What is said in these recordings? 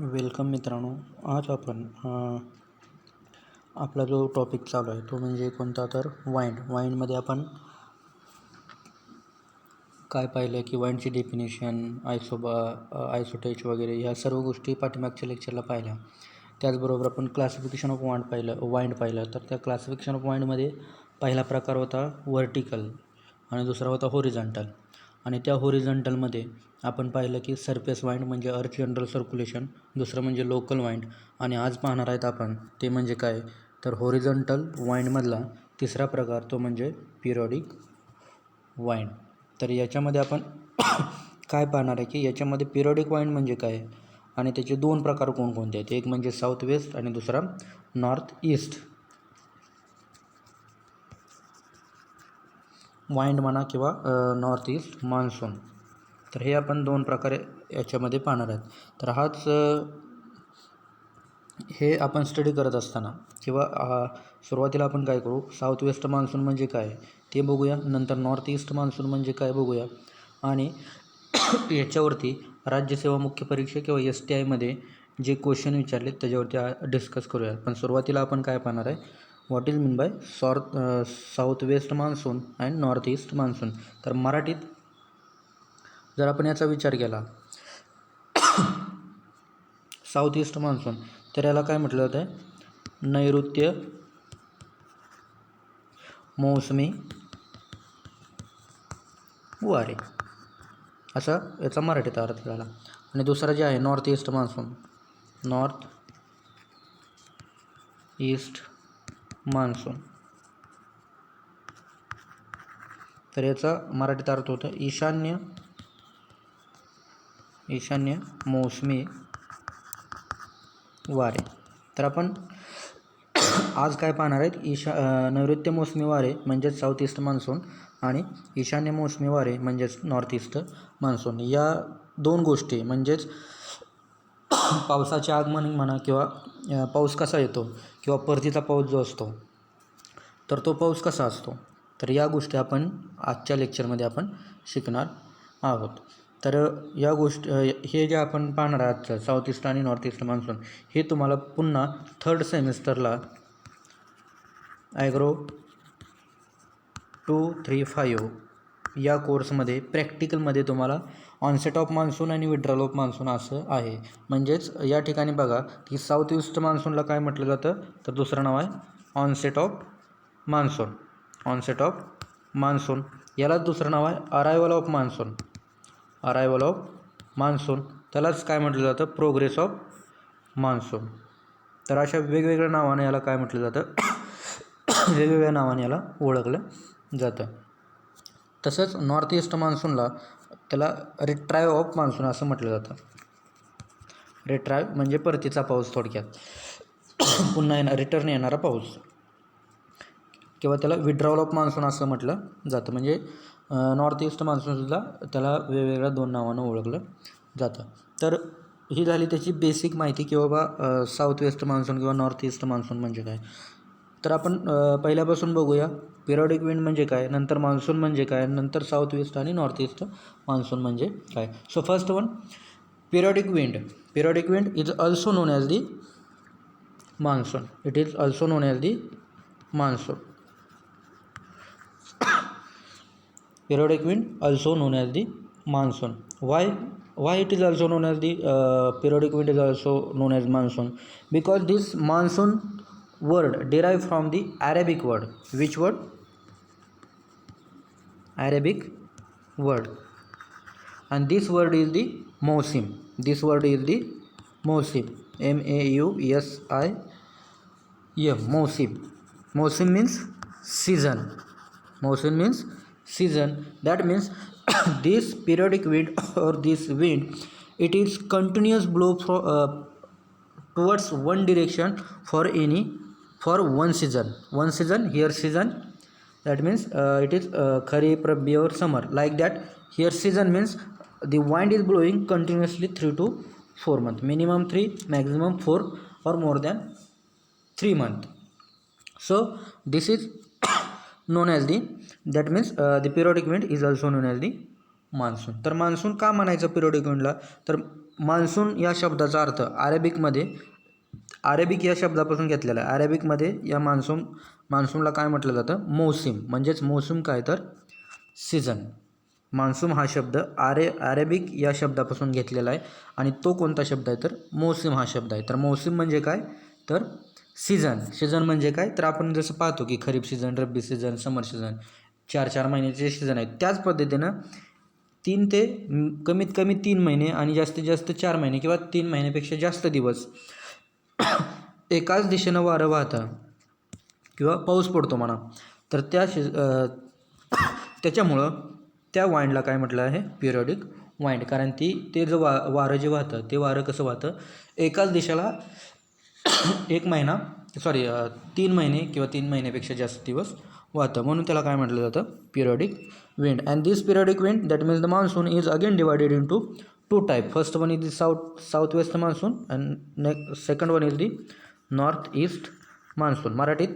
Welcome मित्रांनो. आज आपण आपला जो टॉपिक चालू आहे तो म्हणजे कोणता तर वाईंडमध्ये आपण काय पाहिलं की वाईंडची डेफिनेशन आयसोटेच वगैरे ह्या सर्व गोष्टी पाठीमागच्या लेक्चरला पाहिल्या. त्याचबरोबर आपण क्लासिफिकेशन ऑफ वाईंड पाहिलं. तर त्या क्लासिफिकेशन ऑफ वाईंडमध्ये पहिला प्रकार होता व्हर्टिकल आणि दुसरा होता होरिझॉन्टल. आणि त्या होरिझॉन्टलमध्ये आपण पाहिलं की सरफेस वाईंड म्हणजे अर्थ जनरल सर्क्युलेशन, दुसरं म्हणजे लोकल वाईंड, आणि आज पाहणार आहेत आपण ते म्हणजे काय तर होरिझॉन्टल वाईंडमधला तिसरा प्रकार तो म्हणजे पिरियॉडिक वाईंड. तर याच्यामध्ये आपण काय पाहणार आहे की याच्यामध्ये पिरियॉडिक वाईंड म्हणजे काय आणि त्याचे दोन प्रकार कोणकोणते आहेत. एक म्हणजे साऊथ वेस्ट आणि दुसरा नॉर्थ ईस्ट वाईंड म्हणा किंवा नॉर्थ ईस्ट मान्सून. तर हे आपण दोन प्रकारे याच्यामध्ये पाहणार आहेत. तर हे आपण स्टडी करत असताना किंवा सुरुवातीला आपण काय करू, साऊथ वेस्ट मान्सून म्हणजे काय ते बघूया, नंतर नॉर्थ ईस्ट मान्सून म्हणजे काय बघूया, आणि याच्यावरती राज्यसेवा मुख्य परीक्षा किंवा STIमध्ये जे क्वेश्चन विचारले त्याच्यावरती डिस्कस करूया. पण सुरुवातीला आपण काय पाहणार आहे, what is mean bye south west monsoon and north east monsoon. तर मराठीत जर आपण याचा विचार केला साऊथ ईस्ट मान्सून, तर याला काय म्हटलं जातं, नैऋत्य मोसमी वारे असा याचा मराठीत अर्थ झाला. आणि दुसरा जे आहे नॉर्थ ईस्ट मान्सून, तर याचा मराठीत अर्थ होता ईशान्य मोसमी वारे. तर आपण आज काय पाहणार आहेत, नैऋत्य मोसमी वारे म्हणजेच साऊथ ईस्ट मान्सून आणि ईशान्य मोसमी वारे म्हणजेच नॉर्थ ईस्ट मान्सून. या दोन गोष्टी म्हणजेच पावसाचे आगमन म्हणा किंवा पाऊस कसा येतो किंवा परतीचा पाऊस जो असतो तर तो पाऊस कसा असतो, तर या गोष्टी आपण आजच्या लेक्चरमध्ये आपण शिकणार आहोत. तर या हे जे आपण पाहणार आहात साऊथ ईस्ट आणि नॉर्थ ईस्ट मान्सून, हे तुम्हाला पुन्हा 3rd सेमिस्टरला ॲग्रो 235 या कोर्समध्ये प्रॅक्टिकलमध्ये तुम्हाला ऑनसेट ऑफ मान्सून आणि विड्रॉल ऑफ मान्सून असं आहे. म्हणजेच या ठिकाणी बघा की साऊथ ईस्ट मान्सूनला काय म्हटलं जातं, तर दुसरं नाव आहे ऑनसेट ऑफ मान्सून. यालाच दुसरं नाव आहे अरायवल ऑफ मान्सून. त्यालाच काय म्हटलं जातं, प्रोग्रेस ऑफ मान्सून. तर अशा वेगवेगळ्या नावाने याला काय म्हटलं जातं वेगवेगळ्या नावाने याला ओळखलं जातं. तसंच नॉर्थ ईस्ट मान्सूनला त्याला रिट्रायव ऑफ मान्सून असं म्हटलं जातं. रिट्रायव म्हणजे परतीचा पाऊस, थोडक्यात पुन्हा रिटर्न येणारा पाऊस, किंवा त्याला विड्रॉवल ऑफ मान्सून असं म्हटलं जातं. म्हणजे नॉर्थ ईस्ट मान्सूनसुद्धा त्याला वेगवेगळ्या दोन नावानं ओळखलं जातं. तर ही झाली त्याची बेसिक माहिती की बाबा साऊथ वेस्ट मान्सून किंवा नॉर्थ ईस्ट मान्सून म्हणजे काय. तर आपण पहिल्यापासून बघूया पिरियॉडिक विंड म्हणजे काय, नंतर मान्सून म्हणजे काय, नंतर साऊथ वेस्ट आणि नॉर्थ ईस्ट मान्सून म्हणजे काय. So first one, periodic wind is also non as the monsoon. Periodic wind also known as the monsoon. Why it is also known as the periodic wind is also known as monsoon? Because this monsoon word derived from the Arabic word. Which word? Arabic word. And this word is the mausim. MAUSIM. Mausim means season. That means this periodic wind or this wind, it is continuous blow towards one direction for one season. Here season, that means it is Kharif, Rabi or summer, like that. Here season means the wind is blowing continuously 3 to 4 months, minimum 3, maximum 4 or more than 3 months. So this is known as that means the periodic wind is also known as the monsoon. तर monsoon का म्हणायचं periodic विंडला, तर monsoon या शब्दाचा अर्थ Arabic या शब्दापासून घेतलेला आहे. अरेबिकमध्ये या मान्सूनला काय म्हटलं जातं? मौसम. म्हणजेच मौसम काय तर सीझन. मान्सून हा शब्द अरेबिक या शब्दापासून घेतलेला आहे आणि तो कोणता शब्द आहे तर मौसम हा शब्द आहे. तर मौसम म्हणजे काय तर सीझन म्हणजे काय तर आपण जसं पाहतो की खरीप सीझन, रब्बी सीझन, समर सीझन, 4 महिन्याचे सीझन आहेत. त्याच पद्धतीनं 3 ते कमीत कमी 3 महिने आणि जास्तीत जास्त 4 महिने किंवा 3 महिन्यापेक्षा जास्त दिवस एकाच दिशेनं वारं वाहतं किंवा पाऊस पडतो म्हणा, तर त्याच्यामुळं त्या वाइंडला काय म्हटलं आहे? Periodic wind. कारण ते जो वारं जे वाहतं ते वारं कसं वाहतं? एकाच दिशेला 3 महिने किंवा 3 महिन्यापेक्षा जास्त दिवस वाहतं, म्हणून त्याला काय म्हटलं जातं? Periodic wind. And this periodic wind that means the monsoon is again divided into 2 type. First one is the south west monsoon and second one is the north east monsoon. मराठीत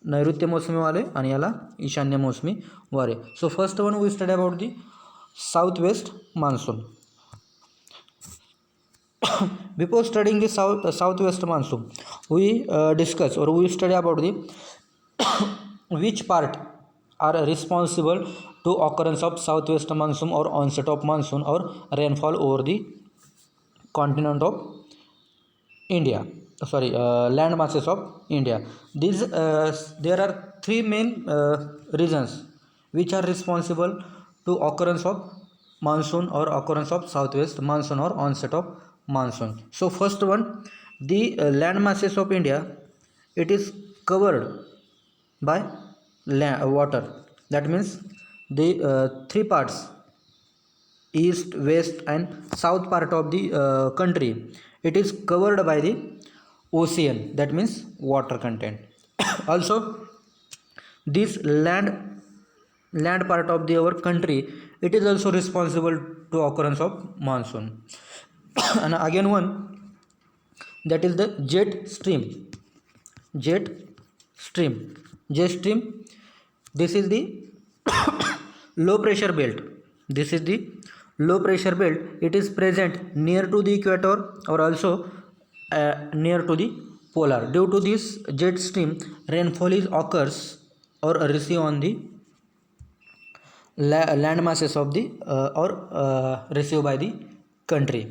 नैऋत्य मोसमी वारे आणि याला ईशान्य मोसमी वारे. So first one we study about the south west monsoon. Before studying the southwest monsoon, we discuss or we study about the which part are responsible to occurrence of southwest monsoon or onset of monsoon or rainfall over the continent of India. Land masses of India. There are 3 main reasons which are responsible to occurrence of monsoon or occurrence of southwest monsoon or onset of monsoon. So first one, the land masses of India, it is covered by water. That means the 3 parts, east, west and south part of the country, it is covered by the ocean. That means water content. Also this land part of our country, it is also responsible to occurrence of monsoon. And again one, that is the jet stream. This is the low pressure belt. It is present near to the equator or also near to the polar. Due to this jet stream, rainfall occurs or receive on the land masses of the received by the country.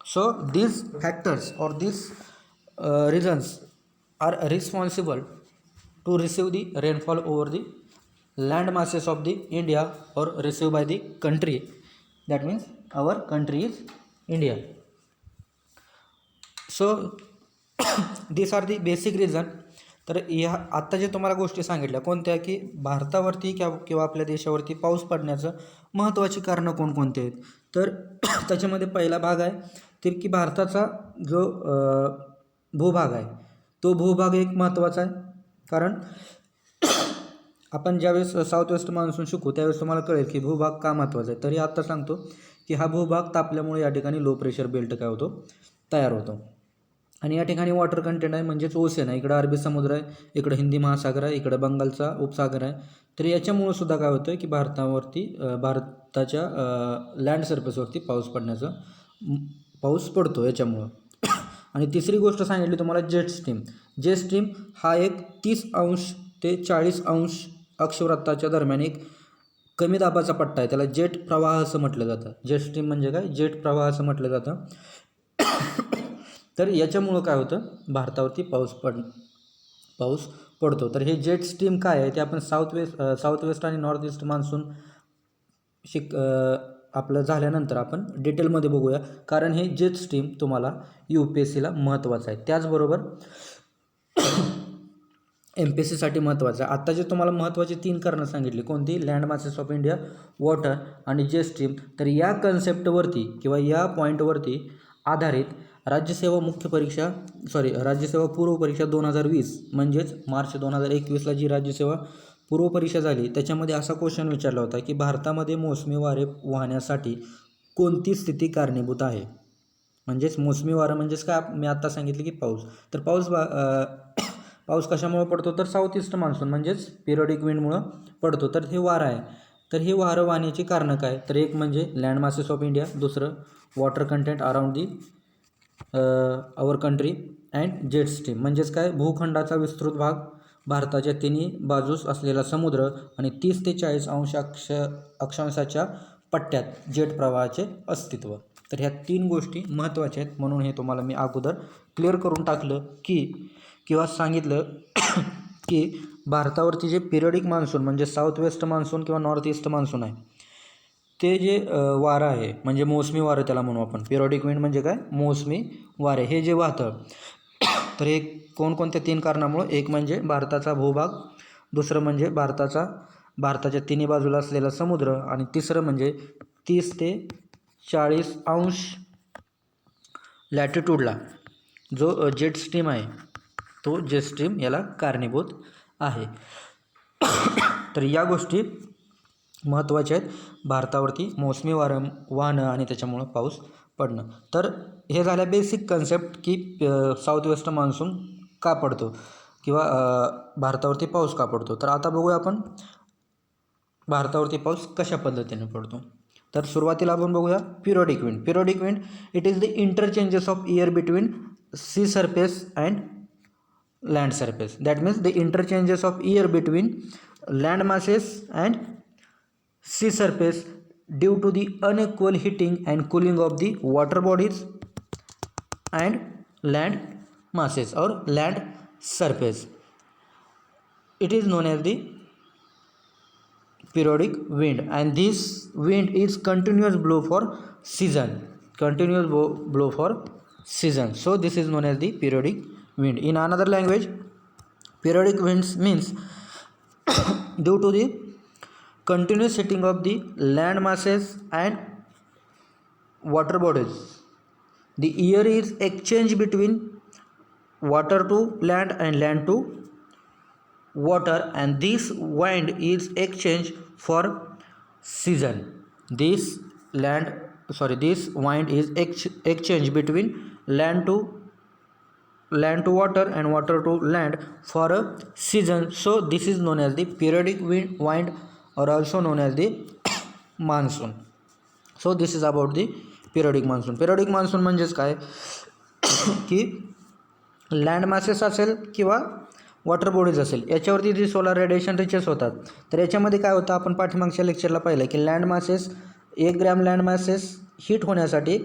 So these factors or these reasons are responsible to receive the rainfall over the land masses of the India or received by the country. That means our country is India. So these are the basic reason. तर ह्या आत्ता जे तुम्हाला गोष्टी सांगितल्या कोणत्या की भारतावरती किंवा आपल्या देशावरती पाऊस पडण्याचं महत्त्वाची कारणं कोणकोणती आहेत. तर त्याच्यामध्ये पहिला भाग आहे तर की भारताचा जो भूभाग आहे तो भूभाग एक महत्त्वाचा आहे. कारण आपण ज्यावेळेस साऊथ वेस्ट मान्सून शिकू त्यावेळेस तुम्हाला कळेल की भूभाग का महत्त्वाचा आहे. तरी आत्ता सांगतो की हा भूभाग तापल्यामुळे या ठिकाणी लो प्रेशर बेल्ट काय होतो तयार होतो. आणि या ठिकाणी वॉटर कंटेंट आहे म्हणजेच ओशन आहे. इकडं अरबी समुद्र आहे, इकडं हिंदी महासागर आहे, इकडं बंगालचा उपसागर आहे. तर याच्यामुळं सुद्धा काय होतं की भारताच्या लँड सरफेसवरती पाऊस पडतो याच्यामुळं. आणि तिसरी गोष्ट सांगितली तुम्हाला जेट स्ट्रीम हा एक 30 अंश ते 40 अंश अक्षवृत्ताच्या दरम्यान एक कमी दाबाचा पट्टा आहे. त्याला जेट प्रवाह असं म्हटलं जातं. जेट स्ट्रीम म्हणजे काय? जेट प्रवाह असं म्हटलं जातं. तर याच्यामुळं काय होतं भारतावरती पाऊस पडतो. तर हे जेट स्ट्रीम काय आहे ते आपण साऊथ वेस्ट आणि नॉर्थ ईस्ट मान्सून आपलं झाल्यानंतर आपण डिटेलमध्ये बघूया. कारण हे जेट स्ट्रीम तुम्हाला UPSCला महत्त्वाचं आहे. त्याचबरोबर MPSCसाठी महत्त्वाचं आहे. आत्ता जे तुम्हाला महत्त्वाची 3 कारणं सांगितली कोणती? Land masses of India, water आणि जेट स्ट्रीम. तर या कन्सेप्टवरती किंवा या पॉईंटवरती आधारित राज्यसेवा पूर्व परीक्षा 2020 म्हणजेच मार्च 2021ला जी राज्यसेवा पूर्व परीक्षा झाली त्याच्यामध्ये असा क्वेश्चन विचारला होता की भारतामध्ये मोसमी वारे वाहण्यासाठी कोणती स्थिती कारणीभूत आहे. म्हणजेच मोसमी वारं म्हणजेच काय? मी आत्ता सांगितलं की पाऊस. तर पाऊस कशामुळे पडतो तर साऊथ ईस्ट मान्सून म्हणजेच पिरियॉडिक विंडमुळं पडतो. तर हे वारं आहे. तर हे वारं वाहण्याची कारणं काय? तर एक म्हणजे लँड मासेस ऑफ इंडिया, दुसरं water content around the our country and jet stream. म्हणजेच काय, भूखंडाचा विस्तृत भाग, भारताच्या तिन्ही बाजूस असलेला समुद्र आणि 30 ते 40 अक्षांशाच्या पट्ट्यात जेट प्रवाहाचे अस्तित्व. तर ह्या 3 गोष्टी महत्त्वाच्या आहेत, म्हणून हे तुम्हाला मी अगोदर क्लिअर करून टाकलं की किंवा सांगितलं की भारतावरती जे पिरियडिक मान्सून म्हणजे साऊथ वेस्ट मान्सून किंवा नॉर्थ ईस्ट मान्सून आहे, ते जे वारं आहे म्हणजे मोसमी वारं त्याला म्हणू आपण. पिरियडिक विंड म्हणजे काय, मोसमी वारे. हे जे वाहतं तर हे कोणकोणत्या 3 कारणामुळं, एक म्हणजे भारताचा भूभाग, दुसरं म्हणजे भारताच्या तिन्ही बाजूला असलेला समुद्र आणि तिसरं म्हणजे 30 ते 40 अंश लॅटिट्यूडला जो जेट स्ट्रीम आहे, तो जेट स्ट्रीम याला कारणीभूत आहे. तर या गोष्टी महत्त्वाच्या आहेत, भारतावरती मोसमी वारं वाहणं आणि त्याच्यामुळं पाऊस पडणं. तर हे झाल्या बेसिक कन्सेप्ट की साऊथ वेस्ट मान्सून का पडतो किंवा भारतावरती पाऊस का पडतो. तर आता बघूया आपण भारतावरती पाऊस कशा पद्धतीने पडतो. तर सुरुवातीला आपण बघूया periodic wind. Periodic wind it is the interchanges of air between sea surface and land surface. That means the interchanges of air between land masses and sea surface due to the unequal heating and cooling of the water bodies and land masses or land surface. It is known as the periodic wind, and this wind is continuous blow for season. So this is known as the periodic wind. In another language, periodic winds means due to the continuous heating of the land masses and water bodies, the air is exchanged between water to land and land to water, and this wind is exchanged for season. This wind is exchanged between land to water and water to land for a season. So this is known as the periodic wind or also known as the monsoon. So this is about the periodic monsoon. Periodic monsoon म्हणजेच काय की land masses असेल किंवा water bodies असेल, याच्यावरती जी solar radiation reaches होतात. तर याच्यामध्ये काय होतं, आपण पाठीमागच्या लेक्चरला पाहिलं की land masses 1 gram land masses heat होण्यासाठी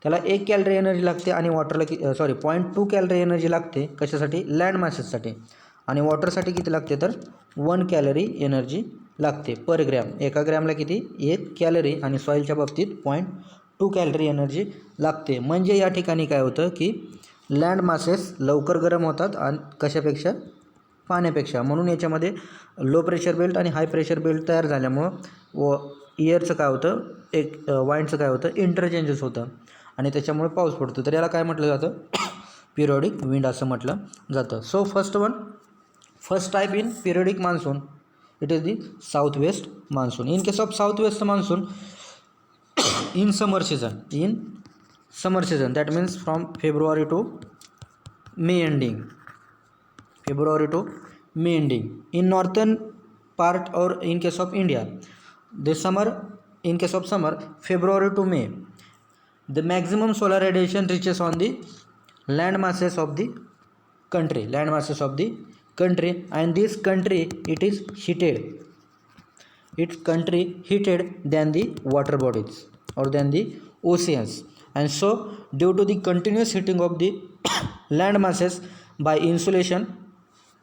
त्याला 1 कॅलरी एनर्जी लागते आणि वॉटरला 0.2 कॅलरी एनर्जी लागते. कशासाठी, लँड मासेससाठी. आणि वॉटरसाठी किती लागते तर 1 कॅलरी एनर्जी लागते पर ग्रॅम. एका ग्रॅमला किती, 1 कॅलरी, आणि सॉईलच्या बाबतीत 0.2 कॅलरी एनर्जी लागते. म्हणजे या ठिकाणी काय होतं की लँड मासेस लवकर गरम होतात आणि कशापेक्षा, पाण्यापेक्षा. म्हणून याच्यामध्ये लो प्रेशर बेल्ट आणि हाय प्रेशर बेल्ट तयार झाल्यामुळं व एअरचं काय होतं, वाइंडचं काय होतं, इंटरचेंजेस होतं आणि त्याच्यामुळे पाऊस पडतो. तर याला काय म्हटलं जातं, पिरियडिक विंड असं म्हटलं जातं. So first type in periodic monsoon, it is the south west monsoon. In case of south west monsoon in summer season, that means from February to May ending. In northern part or in case of India, in case of summer, February to May, the maximum solar radiation reaches on the land masses of the country, and this country it is heated than the water bodies or than the oceans. And so due to the continuous heating of the land masses by insulation,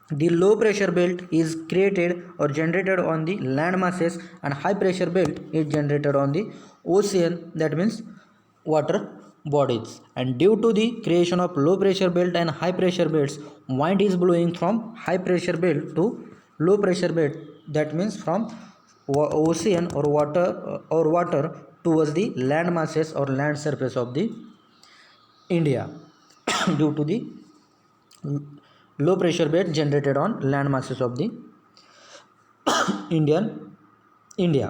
the low pressure belt is created or generated on the land masses, and high pressure belt is generated on the ocean, that means water bodies. And due to the creation of low pressure belt and high pressure belts, wind is blowing from high pressure belt to low pressure belt, that means from ocean or water towards the land masses or land surface of the India due to the low pressure belt generated on land masses of the India.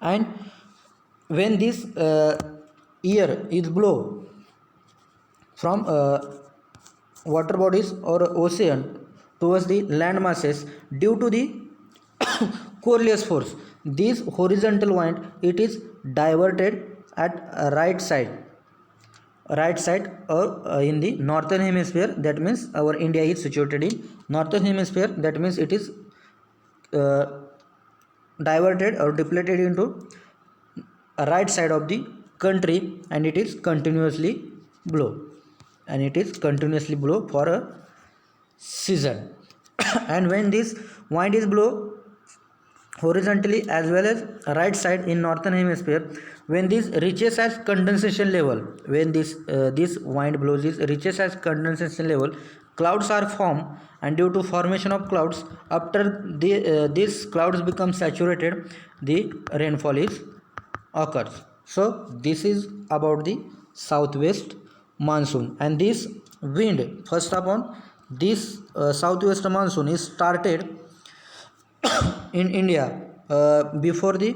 And when this air is blow from water bodies or ocean towards the land masses, due to the Coriolis force, this horizontal wind it is diverted at right side or in the northern hemisphere. That means our India is situated in northern hemisphere. That means it is diverted or depleted into right side of the country, and it is continuously blow, for a season. And when this wind is blow horizontally as well as right side in northern hemisphere, when this reaches as condensation level, when this wind blows is reaches as condensation level, clouds are formed, and due to formation of clouds, after these clouds become saturated, the rainfall is occurs. So this is about the southwest monsoon. And this wind, first upon this southwest monsoon is started in India before the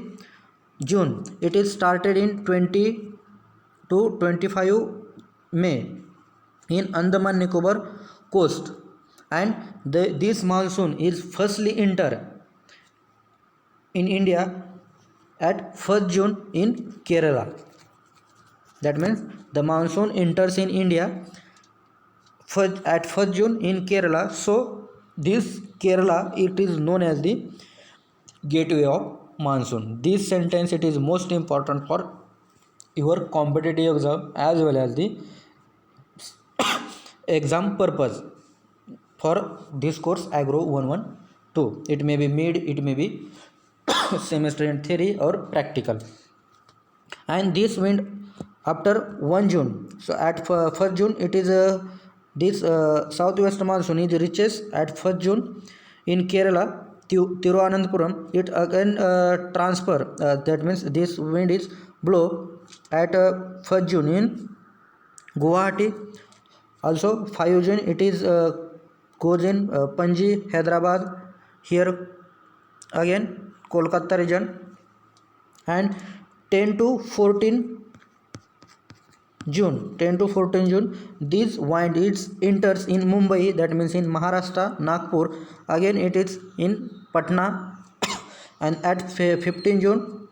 June. It is started in 20 to 25 May in Andaman Nicobar coast, and this monsoon is firstly enter in India at 1st June in Kerala. That means the monsoon enters in India at 1st June in Kerala. So this Kerala, it is known as the gateway of monsoon. This sentence, it is most important for your competitive exam as well as the exam purpose for this course Agro 112. It may be mid, it may be semester in theory or practical. And this wind after 1 June, so at 1st June it is this southwest monsoon is reaches at 1st June in Kerala, Tiruvananthapuram. It again transfer, that means this wind is blow at 1st June in Guwahati. Also 5 June it is goes in Panji, Hyderabad. Here again Kolkata region. And 10 to 14 June, this wind enters in Mumbai, that means in Maharashtra, Nagpur. Again it is in Patna. And at 15 June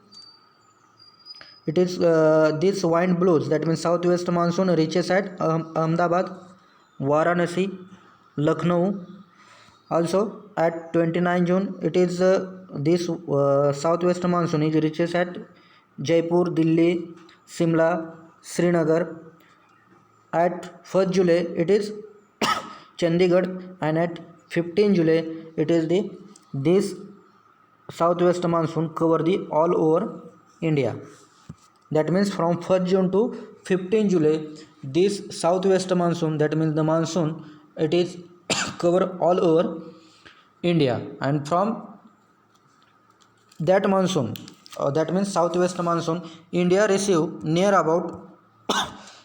it is this wind blows, that means southwest monsoon reaches at Ahmedabad, Varanasi, Lucknow. Also at 29 June it is this southwest monsoon is reaches at Jaipur, Delhi, Simla, Srinagar. At 1st July it is Chandigarh, and at 15 July it is this southwest monsoon cover the all over India. That means from 1st June to 15 July this southwest monsoon, that means the monsoon, it is cover all over India. And from that monsoon, that means southwest monsoon, India receive near about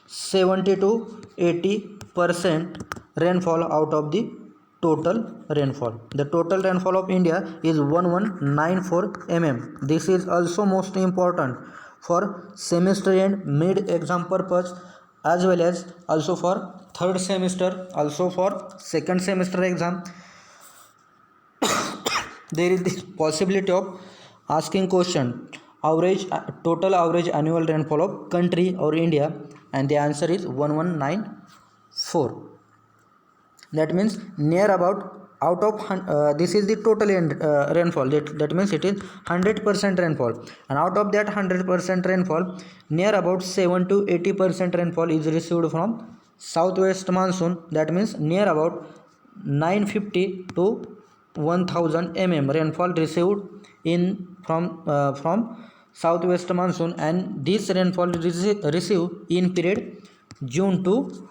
70 to 80% rainfall out of the total rainfall. The total rainfall of India is 1194 mm. This is also most important for semester and mid exam purpose, as well as also for third semester, also for second semester exam. There is the possibility of asking question total average annual rainfall of country or India, and the answer is 1194. That means near about out of this is the total rainfall, that means it is 100% rainfall, and out of that 100% rainfall, near about 7 to 80% rainfall is received from southwest monsoon. That means near about 950 to 1000 mm rainfall received in from southwest monsoon, and this rainfall received in period June to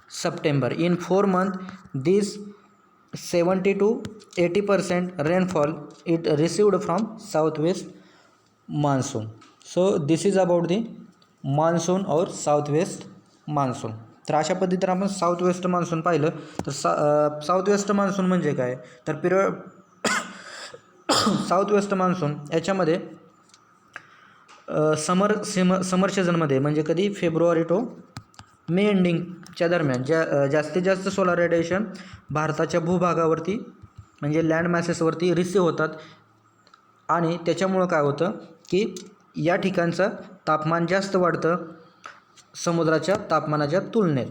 September. In 4 months, this 70 to 80% rainfall it received from southwest monsoon. So this is about the monsoon or southwest monsoon. तर अशा पद्धतीने आपण south monsoon पाहिलं. तर south monsoon म्हणजे काय, तर period south monsoon याच्यामध्ये समर सीझनमध्ये, म्हणजे कधी फेब्रुवारी टू मे एंडिंगच्या दरम्यान जास्तीत जास्त सोलार रेडिएशन भारताच्या भूभागावरती म्हणजे लँड मॅसेसवरती रिसीव्ह होतात, आणि त्याच्यामुळं काय होतं की या ठिकाणचं तापमान जास्त वाढतं समुद्राच्या तापमानाच्या तुलनेत.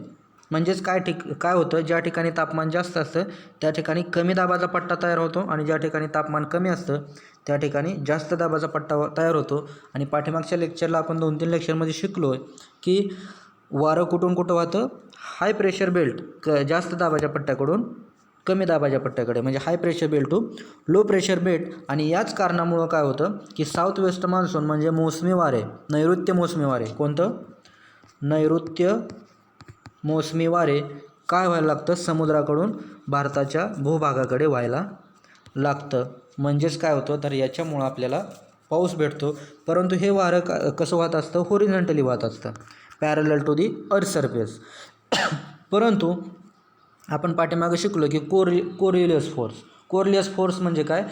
म्हणजेच काय होतं, ज्या ठिकाणी तापमान जास्त असतं त्या ठिकाणी कमी दाबाचा पट्टा तयार होतो आणि ज्या ठिकाणी तापमान कमी असतं त्या ठिकाणी जास्त दाबाचा पट्टा तयार होतो. आणि पाठीमागच्या लेक्चरला आपण 2-3 लेक्चरमध्ये शिकलो आहे की वारं कुठून कुठं वाहतं, हाय प्रेशर बेल्ट जास्त दाबाच्या पट्ट्याकडून कमी दाबाच्या पट्ट्याकडे, म्हणजे high pressure belt to low pressure belt. आणि याच कारणामुळं काय होतं की साऊथ वेस्ट मान्सून म्हणजे मोसमी वारे, नैऋत्य मोसमी वारे, कोणतं नैऋत्य मोसमी वारे काय व्हायला लागतं, समुद्राकडून भारताच्या भूभागाकडे व्हायला लागतं. म्हणजेच काय होतं, तर याच्यामुळं आपल्याला पाऊस भेटतो. परंतु हे वारं कसं वाहत असतं, होरिझॉन्टली वाहत असतं, parallel to the earth surface. परंतु आपण पाठीमागे शिकलो की कोरिलियस फोर्स म्हणजे काय,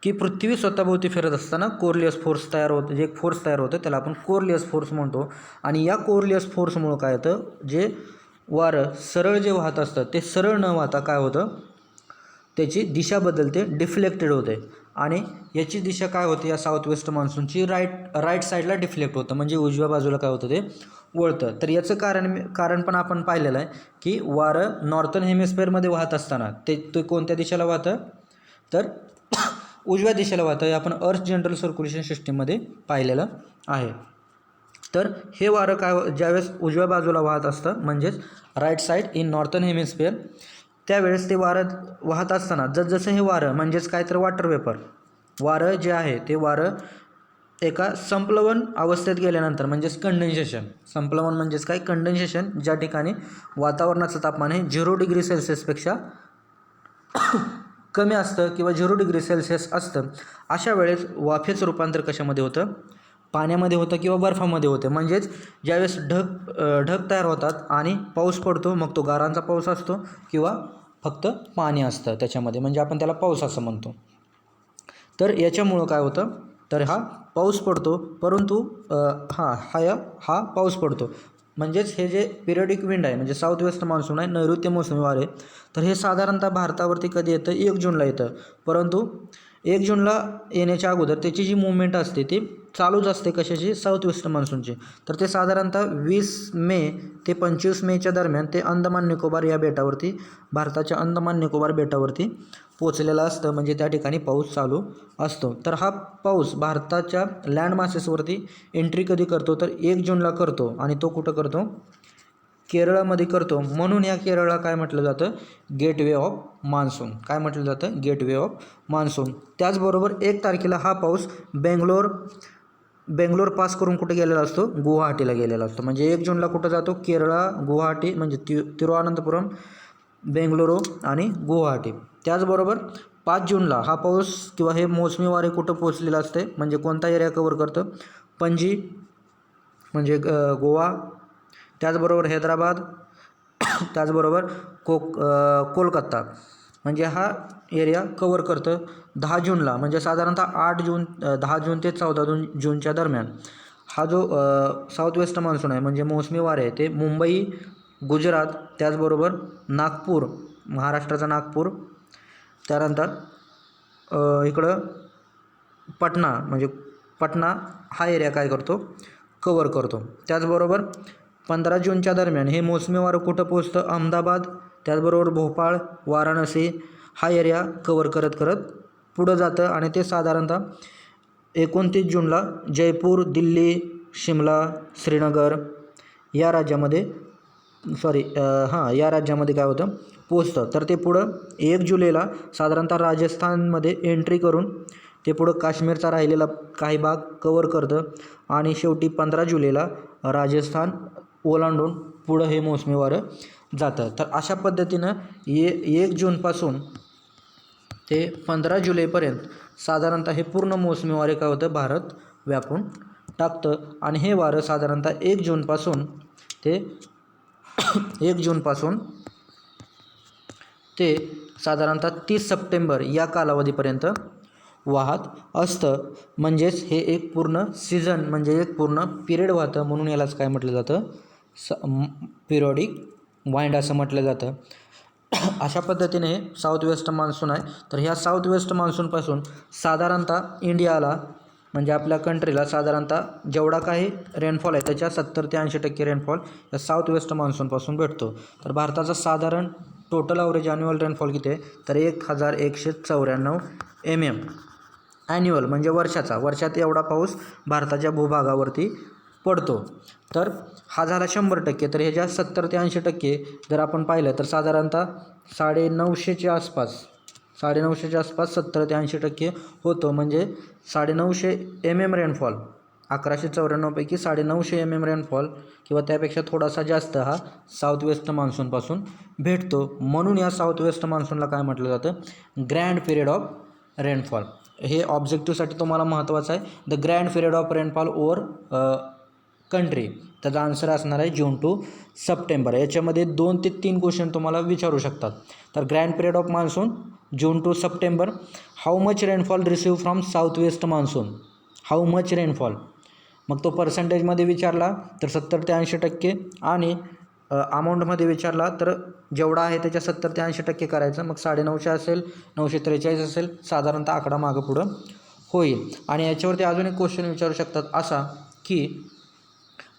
की पृथ्वी स्वतःभोवती फिरत असताना कोरिलियस फोर्स तयार होतं, जे एक फोर्स तयार होतं त्याला आपण कोरिलियस फोर्स म्हणतो. आणि या कोरिलियस फोर्समुळं काय होतं, जे वारं सरळ जे वाहत असतं ते सरळ न वाहता काय होतं, त्याची दिशा बदलते, डिफ्लेक्टेड होते. आणि याची दिशा काय होते, या साऊथ वेस्ट मान्सूनची राईट साईडला डिफ्लेक्ट होतं, म्हणजे उजव्या बाजूला काय होतं ते वळतं. तर याचं कारण पण आपण पाहिलेलं आहे की वारं नॉर्थन हेमिस्फिअरमध्ये वाहत असताना ते कोणत्या दिशेला वाहतं, तर उजव्या दिशेला वाहतं. हे आपण अर्थ जनरल सर्क्युलेशन सिस्टीममध्ये पाहिलेलं आहे. तर हे वारं काय ज्यावेळेस उजव्या बाजूला वाहत असतं, म्हणजेच right side in northern hemisphere, त्यावेळेस ते वारं वाहत असताना जसजसं हे वारं म्हणजेच काय तर वॉटर वेपर वारं जे आहे ते वारं एका संप्लवन अवस्थेत गेल्यानंतर, म्हणजेच कंडेन्सेशन, संप्लवन म्हणजेच काय, कंडेन्सेशन, ज्या ठिकाणी वातावरणाचं तापमान हे 0 डिग्री सेल्सिअसपेक्षा कमी असतं किंवा 0 डिग्री सेल्सिअस असतं, अशा वेळेस वाफेचं रूपांतर कशामध्ये होतं, पाण्यामध्ये होतं किंवा बर्फामध्ये होतं. म्हणजेच ज्यावेळेस ढग तयार होतात आणि पाऊस पडतो, मग तो गारांचा पाऊस असतो किंवा फक्त पाणी असतं त्याच्यामध्ये, म्हणजे आपण त्याला पाऊस असं म्हणतो. तर याच्यामुळं काय होतं, तर हा पाऊस पडतो. परंतु हा पाऊस पडतो. म्हणजेच हे जे पिरियडिक विंड आहे, म्हणजे साऊथ वेस्ट मान्सून आहे, नैऋत्य मोसमी वारे, तर हे साधारणतः भारतावरती कधी येतं, 1 जूनला येतं. परंतु 1 जूनला येण्याच्या अगोदर त्याची जी मुवमेंट असते ती चालूच असते, कशाची, साऊथ वेस्ट मान्सूनची. तर ते साधारणतः 20 मे ते 25 मेच्या दरम्यान ते अंदमान निकोबार या बेटावरती, भारताच्या अंदमान निकोबार बेटावरती पोचलेला असतं, म्हणजे त्या ठिकाणी पाऊस चालू असतो. तर हा पाऊस भारताच्या लँड मासेसवरती एंट्री कधी करतो, तर 1 जूनला करतो. आणि तो कुठं करतो, केरळामध्ये करतो. म्हणून या केरळला काय म्हटलं जातं, गेटवे ऑफ मान्सून. काय म्हटलं जातं, गेटवे ऑफ मान्सून. त्याचबरोबर 1 तारखेला हा पाऊस बेंगलोर पास करून कुठे गेलेला असतो, गुवाहाटीला गेलेला असतो. म्हणजे 1 जूनला कुठं जातो, केरळा, गुवाहाटी, म्हणजे तिरुअनंतपुरम, बेंगलुरू आणि गुवाहाटी. त्याचबरोबर 5 जूनला हा पाऊस किंवा हे मोसमी वारे कुठं पोचलेलं असते, म्हणजे कोणता एरिया कवर करतं, पणजी म्हणजे गोवा, त्याचबरोबर हैदराबाद, त्याचबरोबर कोलकाता, म्हणजे हा एरिया कवर करतं. 10 जूनला म्हणजे साधारणतः 10 जून ते 14 जूनच्या दरम्यान हा जो साऊथ वेस्ट मान्सून आहे, म्हणजे मोसमी वारे आहे, ते मुंबई, गुजरात, त्याचबरोबर नागपूर, महाराष्ट्राचा नागपूर, त्यानंतर इकडं पटना, म्हणजे पटना हा एरिया काय करतो, कवर करतो. त्याचबरोबर 15 जूनच्या दरम्यान हे मोसमी वारं कुठं पोचतं, अहमदाबाद, त्याचबरोबर भोपाळ, वाराणसी हा एरिया कवर करत पुढं जातं. आणि ते साधारणतः 29 जूनला जयपूर, दिल्ली, शिमला, श्रीनगर या राज्यामध्ये या राज्यामध्ये काय होतं, पोचतं. तर ते पुढं 1 जुलैला साधारणतः राजस्थानमध्ये एंट्री करून ते पुढं काश्मीरचा राहिलेला काही भाग कवर करतं. आणि शेवटी 15 जुलैला राजस्थान ओलांडून पुढं हे मोसमी वारं जातं. तर अशा पद्धतीनं 1 जूनपासून ते 15 जुलैपर्यंत साधारणतः हे पूर्ण मोसमी वारे काय होतं, भारत व्यापून टाकतं. आणि हे वारं साधारणतः 1 जूनपासून ते साधारणतः 30 सप्टेंबर या कालावधीपर्यंत वाहत असतं. म्हणजेच हे एक पूर्ण सीझन, म्हणजे एक पूर्ण पिरियड वाहतं. म्हणून यालाच काय म्हटलं जातं, पिरियडिक वाइंड असं म्हटलं जातं. अशा पद्धतीने साऊथ वेस्ट मान्सून आहे. तर ह्या साऊथ वेस्ट मान्सूनपासून साधारणतः इंडियाला म्हणजे आपल्या कंट्रीला साधारणतः जेवढा काही रेनफॉल आहे त्याच्या 70 ते 80% रेनफॉल या साऊथ वेस्ट मान्सूनपासून भेटतो. तर भारताचा साधारण टोटल ॲव्हरेज ॲन्युअल रेनफॉल किती आहे तर 1194 mm ॲन्युअल म्हणजे वर्षात एवढा पाऊस भारताच्या भूभागावरती पडतो. तर हा झाला 100%. तर ह्याच्या 70 ते 80% जर आपण पाहिलं तर साधारणतः 950च्या आसपास 70 ते 80% होतो. म्हणजे 950 mm रेनफॉल 1194 पैकी 950 mm रेनफॉल किंवा त्यापेक्षा थोडासा जास्त हा साऊथ वेस्ट मान्सूनपासून भेटतो. म्हणून या साऊथ वेस्ट मान्सूनला काय म्हटलं जातं ग्रँड पिरियड ऑफ रेनफॉल. हे ऑब्जेक्टिव्हसाठी तुम्हाला महत्त्वाचं आहे. The grand period of rainfall over country. त्याचा आन्सर असणार आहे जून टू सप्टेंबर. याच्यामध्ये 2 ते 3 क्वेश्चन तुम्हाला विचारू शकतात. तर grand period of monsoon June to September. How much rainfall receive from south west monsoon. How much rainfall मग तो पर्सेंटेजमध्ये विचारला तर 70 ते 80% आणि अमाऊंटमध्ये विचारला तर जेवढा आहे त्याच्या 70 ते 80% करायचं. मग 950 असेल 943 असेल साधारणतः आकडा मागं पुढं होईल. आणि याच्यावरती अजून एक क्वेश्चन विचारू शकतात असा की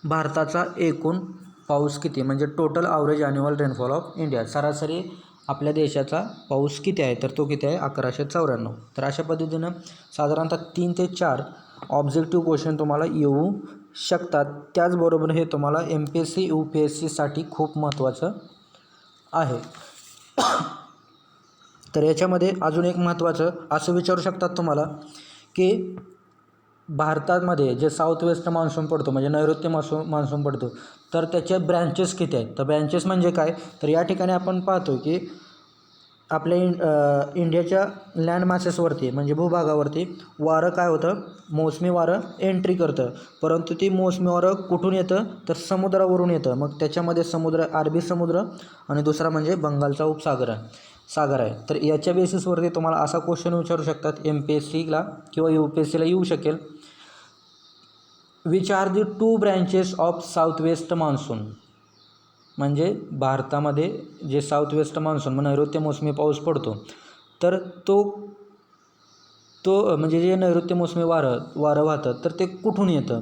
भारताचा एकूण पाऊस किती म्हणजे total average annual rainfall of India. सरासरी आपल्या देशाचा पाऊस किती आहे तर तो किती आहे 1194. तर अशा पद्धतीनं साधारणतः 3 ते 4 ऑब्जेक्टिव्ह क्वेश्चन तुम्हाला येऊ शकतात. त्याचबरोबर हे तुम्हाला MPSC UPSCसाठी खूप महत्त्वाचं आहे. तर याच्यामध्ये अजून एक महत्त्वाचं असं विचारू शकतात तुम्हाला की भारतामध्ये जे साऊथ वेस्ट मान्सून पडतो म्हणजे नैऋत्य मान्सून पडतो तर त्याचे ब्रँचेस किती आहेत. तर ब्रँचेस म्हणजे काय तर या ठिकाणी आपण पाहतो की आपल्या इंडियाच्या लँड मासेसवरती म्हणजे भूभागावरती वारं काय होतं मोसमी वारं एंट्री करतं. परंतु ती मोसमी वारं कुठून येतं तर समुद्रावरून येतं. मग त्याच्यामध्ये समुद्र अरबी समुद्र आणि दुसरा म्हणजे बंगालचा उपसागर आहे. तर याच्या बेसिसवरती तुम्हाला असा क्वेश्चन विचारू शकतात MPSCला किंवा UPSCला येऊ शकेल. Which are the 2 branches of south west monsoon. म्हणजे भारतामध्ये जे साऊथ वेस्ट मान्सून नैऋत्य मोसमी पाऊस पडतो तर तो म्हणजे जे नैऋत्य मोसमी वारं वाहतं तर ते कुठून येतं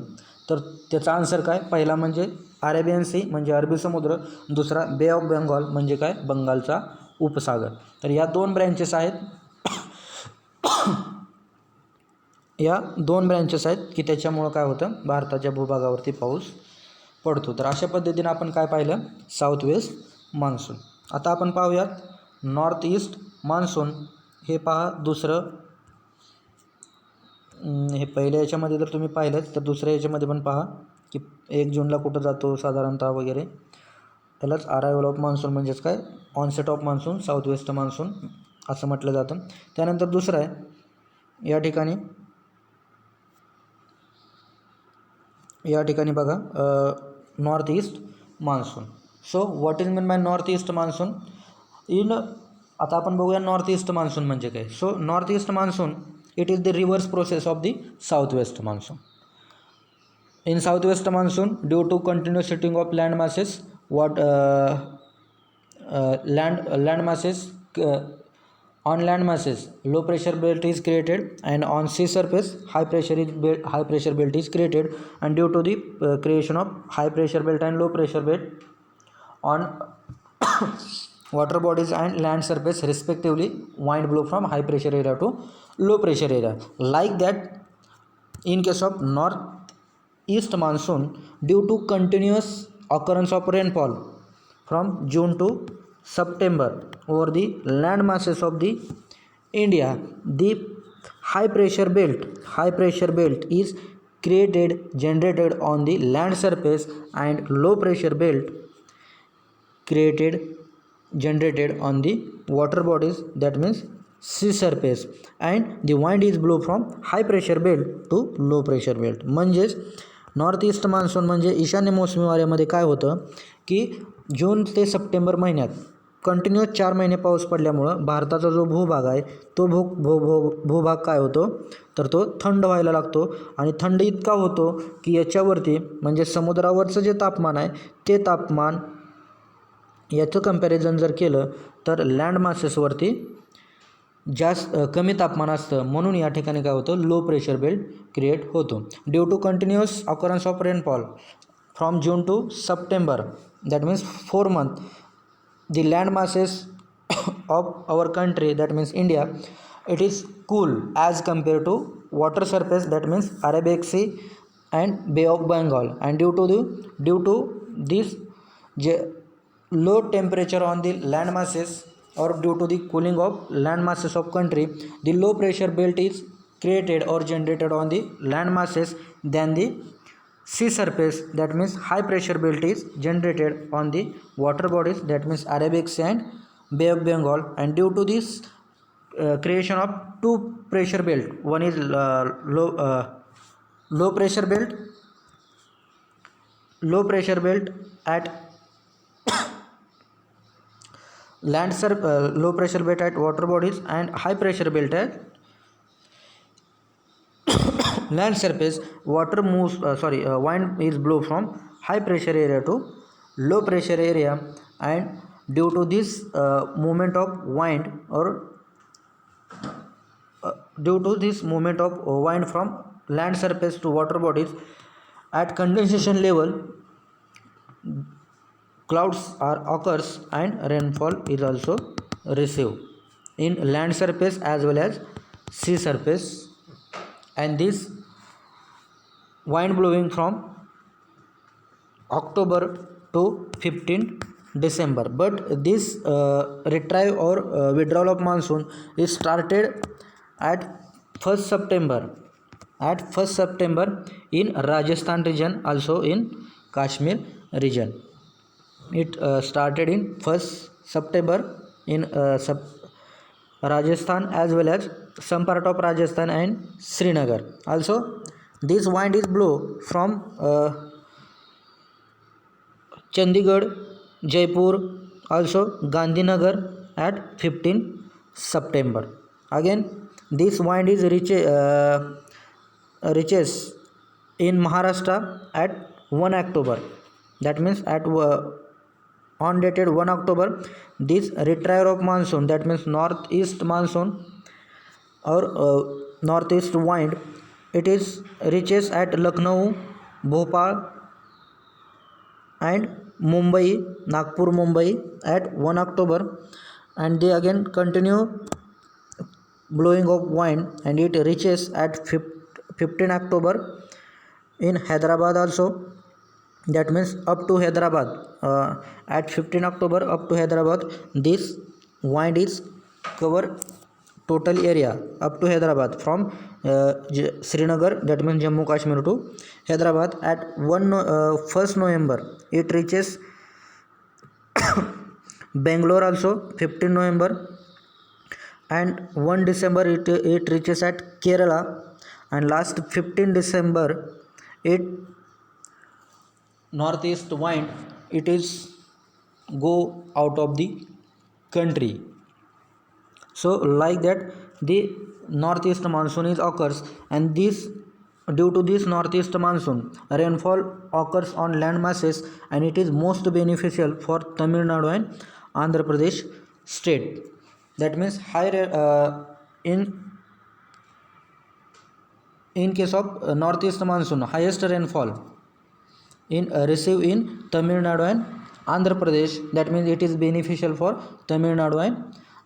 तर त्याचा आन्सर काय पहिला म्हणजे अरेबियन सी म्हणजे अरबी समुद्र. दुसरा बे ऑफ बेंगॉल म्हणजे काय बंगालचा उपसागर. तर या 2 ब्रँचेस आहेत की त्याच्यामुळं काय होतं भारताच्या भूभागावरती पाऊस पडतो. तर अशा पद्धतीनं आपण काय पाहिलं साऊथ वेस्ट मान्सून. आता आपण पाहूयात नॉर्थ ईस्ट मान्सून. हे पहा दुसरं हे पहिल्या याच्यामध्ये जर तुम्ही पाहिलं तर दुसऱ्या याच्यामध्ये पण पहा की 1 जूनला कुठं जातो साधारणतः वगैरे. त्यालाच अरायवल ऑफ मान्सून म्हणजेच काय onset of monsoon south west monsoon असं म्हटलं जातं. त्यानंतर दुसरं आहे या ठिकाणी बघा north east monsoon. So what is mean by north east monsoon आता आपण बघूया नॉर्थ ईस्ट मान्सून म्हणजे काय. So north east monsoon it is the reverse process of the south west monsoon. In south west monsoon due to continuous heating of land masses on land masses low pressure belt is created and on sea surface high pressure belt is created, and due to the creation of high pressure belt and low pressure belt on water bodies and land surface respectively, wind blow from high pressure area to low pressure area. Like that in case of north east monsoon, due to continuous occurrence of rainfall from June to September over the land masses of the India, the high pressure belt is generated on the land surface, and low pressure belt generated on the water bodies, that means sea surface, and the wind is blow from high pressure belt to low pressure belt. म्हणजेच north east monsoon म्हणजे ईशान्य मोसमी वाऱ्यामध्ये काय होतं की जून ते September महिन्यात continuous 4 महिने पाऊस पडल्यामुळं भारताचा जो भूभाग आहे तो भूभाग काय होतो तर तो थंड व्हायला लागतो. आणि थंड इतका होतो की याच्यावरती म्हणजे समुद्रावरचं जे तापमान आहे ते तापमान याचं कंपॅरिझन जर केलं तर लँड मासेसवरती जास्त कमी तापमान असतं, म्हणून या ठिकाणी काय होतं, लो प्रेशर बेल्ट क्रिएट होतो. Due to continuous occurrence of rainfall from June to September, that means 4 months, the land masses of our country, that means India, it is cool as compared to water surface, that means Arabic Sea and Bay of Bengal. And due to this low temperature on the land masses, or due to the cooling of land masses of country, the low pressure belt is created or generated on the land masses than the sea surface, that means high pressure belt is generated on the water bodies, that means Arabic Sea and Bay of Bengal. And due to this creation of two pressure belt, one is low pressure belt at low pressure belt at water bodies, and high pressure belt at land surface. Water moves wind is blow from high pressure area to low pressure area, and due to this movement of wind, or due to this movement of wind from land surface to water bodies, at condensation level clouds are occurs and rainfall is also received in land surface as well as sea surface. And this wind blowing from October to 15 December. But this retrieve or withdrawal of monsoon is started at 1st September in Rajasthan region, also in Kashmir region. It started in 1st September in Rajasthan as well as some part of Rajasthan and Srinagar. Also this wind is blow from Chandigarh, Jaipur, also Gandhinagar at 15 September. Again this wind is reaches in Maharashtra at 1 October, that means at on dated 1 October, this retrieve of monsoon, that means northeast monsoon or northeast wind, it is reaches at Lucknow, Bhopal and Mumbai, Nagpur, Mumbai at 1 October, and they again continue blowing of wind, and it reaches at 15 October in Hyderabad also, that means up to Hyderabad. At 15 October up to Hyderabad, this wind is cover total area up to Hyderabad from Srinagar, that means Jammu Kashmir, to Hyderabad. At 1st November it reaches Bangalore also, 15 November, and 1 December it reaches at Kerala, and last 15 December it northeast wind it is go out of the country. So like that the northeast monsoon is occurs, and this due to this northeast monsoon rainfall occurs on land masses, and it is most beneficial for Tamil Nadu and Andhra Pradesh state. That means in case of northeast monsoon, highest rainfall in receive in Tamil Nadu and Andhra Pradesh, that means it is beneficial for Tamil Nadu and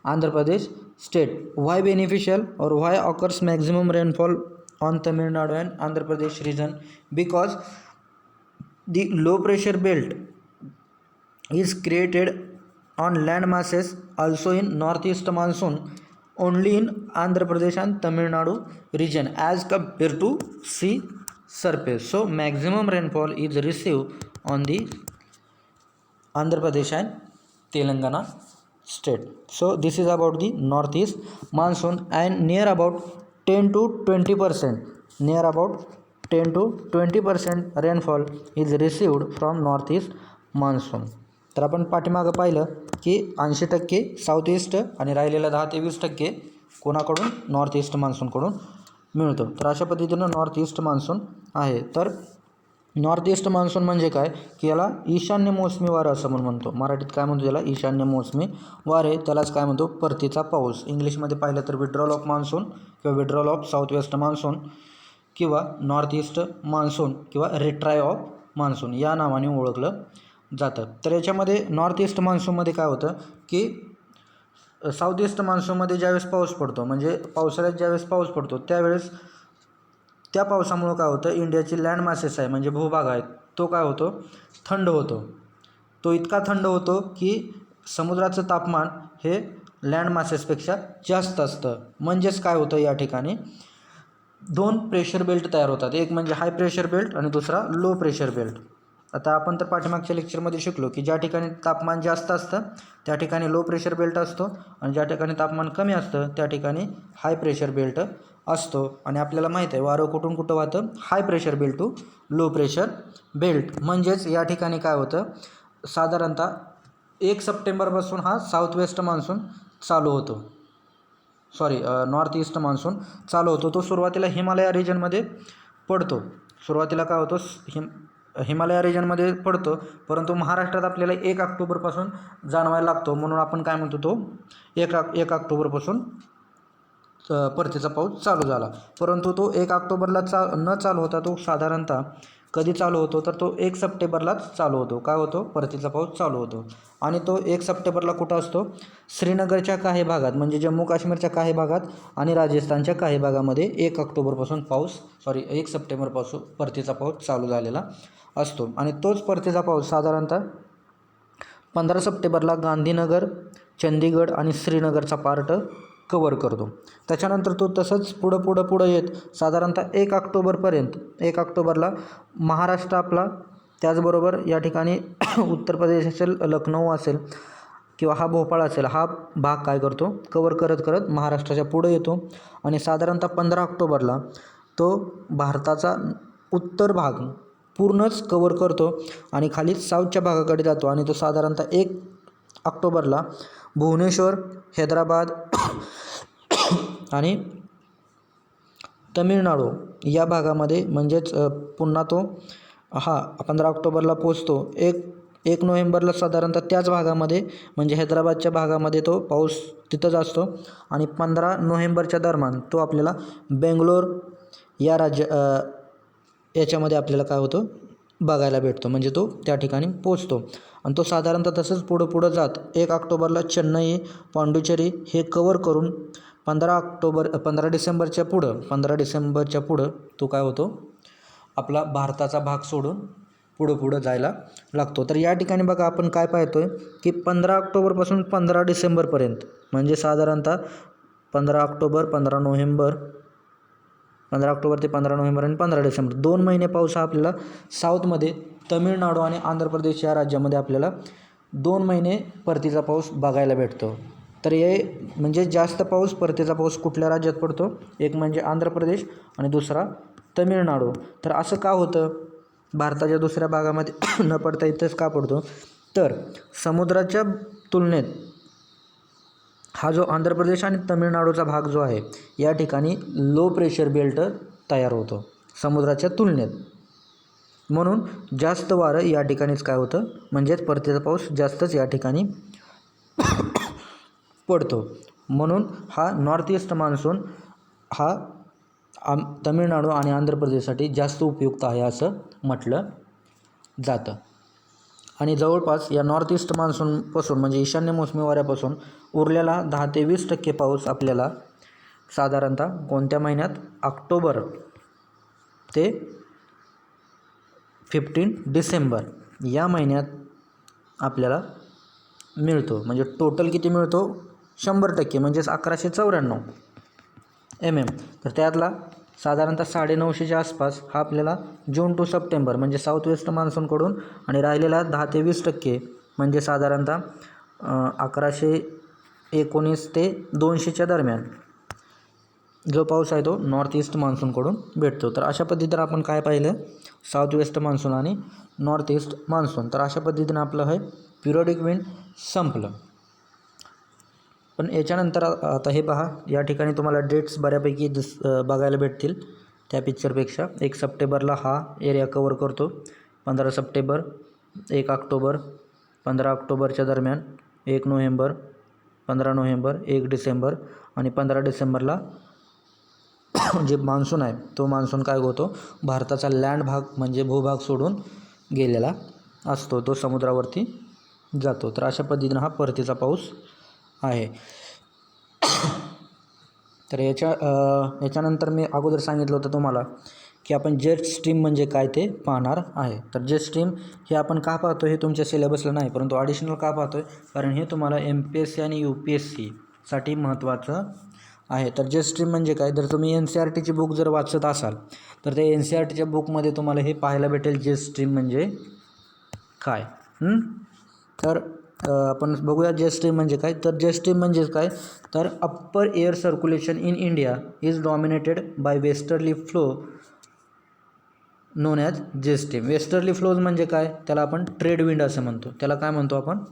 Andhra Pradesh state. Why beneficial, or why occurs maximum rainfall on Tamil Nadu and Andhra Pradesh region? Because the low pressure belt is created on land masses also in northeast monsoon only in Andhra Pradesh and Tamil Nadu region as compared to sea surface. So maximum rainfall is received on the Andhra Pradesh and Telangana state. So this is about the northeast monsoon, and near about 10 to 20% rainfall is received from northeast monsoon. तर आपण पाठीमागं पाहिलं की 80% south east आणि राहिलेला 10 ते 20% कोणाकडून, north east मान्सूनकडून मिळतो. तर अशा पद्धतीनं नॉर्थ ईस्ट मान्सून आहे. तर नॉर्थ ईस्ट मान्सून म्हणजे काय की याला ईशान्य मोसमी वारं असं म्हणतो. मराठीत काय म्हणतो त्याला? ईशान्य मोसमी वारे. त्यालाच काय म्हणतो? परतीचा पाऊस. इंग्लिशमध्ये पाहिलं तर विड्रॉल ऑफ मान्सून किंवा withdrawal of south west monsoon किंवा नॉर्थ ईस्ट मान्सून किंवा रिट्राय ऑफ मान्सून या नावाने ओळखलं जातं. तर याच्यामध्ये नॉर्थ ईस्ट मान्सूनमध्ये काय होतं की साऊथ ईस्ट मान्सूनमध्ये ज्यावेळेस पाऊस पडतो, म्हणजे पावसाळ्यात ज्यावेळेस पाऊस पडतो त्यावेळेस त्या पावसामुळं काय होतं, इंडियाची लँड मासेस आहे म्हणजे भूभाग आहे तो काय होतो? थंड होतो. तो इतका थंड होतो की समुद्राचं तापमान हे लँड मासेसपेक्षा जास्त असतं. म्हणजेच काय होतं, या ठिकाणी दोन प्रेशर बेल्ट तयार होतात. एक म्हणजे हाय प्रेशर बेल्ट आणि दुसरा लो प्रेशर बेल्ट. आता आपण तर पाठीमागच्या लेक्चरमध्ये शिकलो की ज्या ठिकाणी तापमान जास्त असतं त्या ठिकाणी लो प्रेशर बेल्ट असतो आणि ज्या ठिकाणी तापमान कमी असतं त्या ठिकाणी हाय प्रेशर बेल्ट असतो. आणि आपल्याला माहीत आहे वारं कुठून कुठं वाहतं? High pressure belt to low pressure belt. म्हणजेच या ठिकाणी काय होतं, साधारणतः 1 सप्टेंबरपासून हा साऊथ वेस्ट मान्सून चालू होतो. नॉर्थ ईस्ट मान्सून चालू होतो. तो सुरुवातीला हिमालया रिजनमध्ये पडतो. सुरुवातीला काय होतो, हिमालया रिजनमध्ये पडतो, परंतु महाराष्ट्रात आपल्याला 1 ऑक्टोबरपासून जाणवायला लागतो. म्हणून आपण काय म्हणतो, तो 1 ऑक्टोबरपासून परतीचा पाऊस चालू झाला. परंतु तो 1 ऑक्टोबरला न चालू होता, तो साधारणतः कधी चालू होतो तर तो 1 सप्टेंबरलाच चालू होतो. काय होतो? परतीचा पाऊस चालू होतो. आणि तो 1 सप्टेंबरला कुठं असतो? श्रीनगरच्या काही भागात म्हणजे जम्मू काश्मीरच्या काही भागात आणि राजस्थानच्या काही भागामध्ये 1 सप्टेंबरपासून परतीचा पाऊस चालू झालेला असतो. आणि तोच परतीचा पाऊस साधारणतः 15 सप्टेंबरला गांधीनगर, चंदीगड आणि श्रीनगरचा पार्ट कवर करतो. त्याच्यानंतर तो तसंच पुढं येत साधारणतः 1 ऑक्टोबरपर्यंत, 1 ऑक्टोबरला महाराष्ट्र आपला, त्याचबरोबर या ठिकाणी उत्तर प्रदेश असेल, लखनौ असेल किंवा हा भोपाळ असेल, हा भाग काय करतो? कवर करत महाराष्ट्राच्या पुढे येतो. आणि साधारणतः 15 ऑक्टोबरला तो भारताचा उत्तर भाग पूर्णच कवर करतो आणि खाली साऊथच्या भागाकडे जातो. आणि तो साधारणतः 1 ऑक्टोबरला भुवनेश्वर, हैदराबाद आणि तमिळनाडू या भागामध्ये म्हणजेच पुन्हा तो 15 ऑक्टोबरला पोचतो. 1 नोव्हेंबरला साधारणतः त्याच भागामध्ये म्हणजे हैदराबादच्या भागामध्ये तो पाऊस तिथंच असतो. आणि 15 नोव्हेंबरच्या दरम्यान तो आपल्याला बेंगलोर या याच्यामध्ये आपल्याला काय होतं? बघायला भेटतो. म्हणजे तो त्या ठिकाणी पोचतो. आणि तो साधारणतः तसंच पुढं जात 1 ऑक्टोबरला चेन्नई, पांडुचेरी हे कवर करून 15 डिसेंबरच्या पुढं तो काय होतो? आपला भारताचा भाग सोडून पुढं जायला लागतो. तर या ठिकाणी बघा आपण काय पाहतोय की 15 ऑक्टोबरपासून 15 डिसेंबरपर्यंत म्हणजे साधारणतः 15 ऑक्टोबर, 15 नोव्हेंबर, 15 ऑक्टोबर ते 15 नोव्हेंबर आणि 15 डिसेंबर 2 महिने पाऊस हा आपल्याला साऊथमध्ये तमिळनाडू आणि आंध्र प्रदेश या राज्यामध्ये आपल्याला 2 महिने परतीचा पाऊस बघायला भेटतो. तर हे म्हणजे जास्त पाऊस, परतीचा पाऊस कुठल्या राज्यात पडतो? एक म्हणजे आंध्र प्रदेश आणि दुसरा तमिळनाडू. तर असं का होतं? भारताच्या दुसऱ्या भागामध्ये न पडता इथंच का पडतो? तर समुद्राच्या तुलनेत हा जो आंध्र प्रदेश आणि तमिळनाडूचा भाग जो आहे या ठिकाणी लो प्रेशर बेल्ट तयार होतो समुद्राच्या तुलनेत. म्हणून जास्त वारं या ठिकाणीच काय होतं? म्हणजेच परतीचा पाऊस जास्तच या ठिकाणी पडतो. म्हणून हा नॉर्थ ईस्ट मान्सून हा तमिळनाडू आणि आंध्र प्रदेशसाठी जास्त उपयुक्त आहे असं म्हटलं जातं. आणि जवळपास या नॉर्थ ईस्ट मान्सूनपासून म्हणजे ईशान्य मोसमी वाऱ्यापासून उरलेला 10 ते 20% पाऊस आपल्याला साधारणतः कोणत्या महिन्यात? ऑक्टोबर ते 15 डिसेंबर या महिन्यात आपल्याला मिळतो. म्हणजे टोटल किती मिळतो? 100% म्हणजेच 1194 mm. तर त्यातला साधारणतः 950च्या आसपास हा आपल्याला जून टू सप्टेंबर म्हणजे साऊथ वेस्ट मान्सूनकडून आणि राहिलेला 10 ते 20% म्हणजे साधारणतः 1119 ते 200च्या दरम्यान जो पाऊस आहे तो नॉर्थ ईस्ट मान्सूनकडून भेटतो. तर अशा पद्धतीने आपण काय पाहिलं? साऊथ वेस्ट मान्सून आणि नॉर्थ ईस्ट मान्सून. तर अशा पद्धतीनं आपलं हे पिरियॉडिक विंड संपलं. पण याच्यानंतर आता हे पहा, या ठिकाणी तुम्हाला डेट्स बऱ्यापैकी बघायला भेटतील. त्या पिक्चरपेक्षा. 1 सप्टेंबरला हा एरिया कवर करतो, 15 सप्टेंबर, 1 ऑक्टोबर, 15 ऑक्टोबरच्या दरम्यान, 1 नोव्हेंबर, 15 नोव्हेंबर, 1 डिसेंबर आणि 15 डिसेंबरला जे मान्सून आहे तो मान्सून काय होतो, भारताचा लँड भाग म्हणजे भूभाग सोडून गेलेला असतो, तो समुद्रावरती जातो. तर अशा पद्धतीनं हा परतीचा पाऊस आहे. तर याच्यानंतर मी अगोदर सांगितलं होतं तुम्हाला की आपण जेट स्ट्रीम म्हणजे काय ते पाहणार आहे. तर जेट स्ट्रीम हे आपण का पाहतो हे तुमच्या सिलेबसला नाही, परंतु ॲडिशनल का पाहतो आहे, कारण हे तुम्हाला MPSC आणि UPSCसाठी महत्त्वाचं आहे. तर जेट स्ट्रीम म्हणजे काय, जर तुम्ही NCERTची बुक जर वाचत असाल तर त्या NCERTच्या बुकमध्ये तुम्हाला हे पाहायला भेटेल जेट स्ट्रीम म्हणजे काय. तर आपण बघूया जेट स्ट्रीम म्हणजे काय. तर जेट स्ट्रीम म्हणजे काय, तर upper air circulation in India is dominated by westerly flow known as jet stream. Westerly flows म्हणजे काय, त्याला आपण ट्रेड विंड असं म्हणतो. त्याला काय म्हणतो आपण,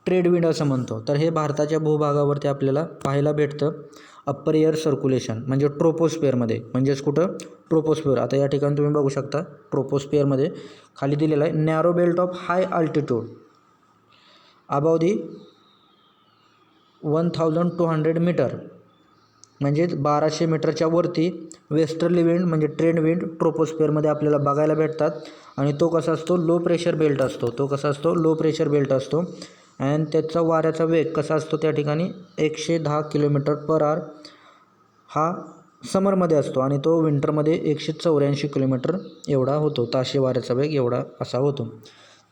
ट्रेड विंड असं म्हणतो. तर हे भारताच्या भूभागावरती आपल्याला पाहायला भेटतं. अप्पर एअर सर्क्युलेशन म्हणजे ट्रोपोस्फिअरमध्ये, म्हणजेच कुठं, ट्रोपोस्फिअर. आता या ठिकाणी तुम्ही बघू शकता ट्रोपोस्फिअरमध्ये खाली दिलेलं आहे narrow belt of high altitude above the 1200 metre, म्हणजे 1200 मीटरच्या वरती वेस्टर्ली विंड म्हणजे ट्रेड विंड ट्रोपोस्फिअरमध्ये आपल्याला बघायला भेटतात. आणि तो कसा असतो, लो प्रेशर बेल्ट असतो. तो कसा असतो, लो प्रेशर बेल्ट असतो. आणि त्याचा वाऱ्याचा वेग कसा असतो त्या ठिकाणी 110 km/h हा समरमध्ये असतो आणि तो विंटरमध्ये 184 km एवढा होतो. ताशी वाऱ्याचा वेग एवढा असा होतो.